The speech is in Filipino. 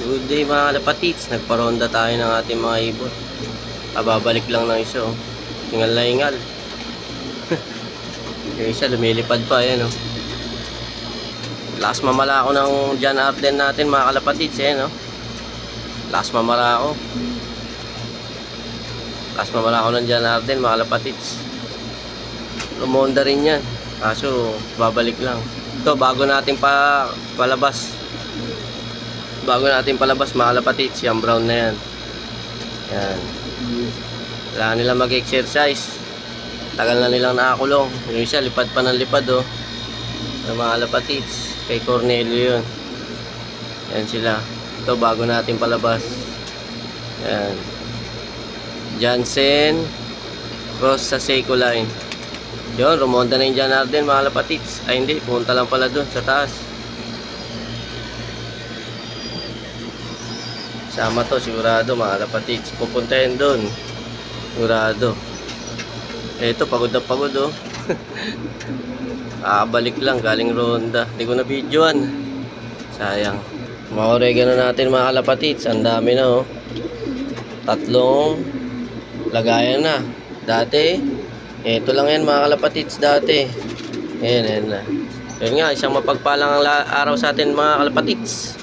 Good day mga kalapatids, nagparonda tayo ng ating mga ibon. Babalik lang ng isa oh. Hingal na hingal. Yung isa lumilipad pa, ayan oh. Lakas mamala ako ng John Arden natin mga kalapatids, ayan oh. Lakas mamala ako. Lakas mamala ako ng John Arden mga kalapatids. Lumonda rin yan, kaso babalik lang. Ito bago natin palabas. Bago natin palabas mga kalapatids, yung brown na yan. Yan. Kailangan nila mag-exercise. Tagal na nilang nakakulong. Yung isa lipad pa ng lipad oh. Yung mga kalapatids, kay Cornelio yun. Yan sila. Ito bago natin palabas. Yan. Jansen cross sa Seiko line. Yun, rumonda na yung John Arden mga kalapatids. Ay hindi, pumunta lang pala dun sa taas. Sama to sigurado mga kalapatids. Pupuntahin dun sigurado. Eto pagod na pagod oh. Balik lang galing ronda. Hindi ko na videoan. Sayang. Mga oregano natin mga kalapatids. Ang dami na oh. 3 lagayan na. Dati ito lang yan mga kalapatids dati. Ayan na. Yun nga, isang mapagpalang araw sa atin mga kalapatids.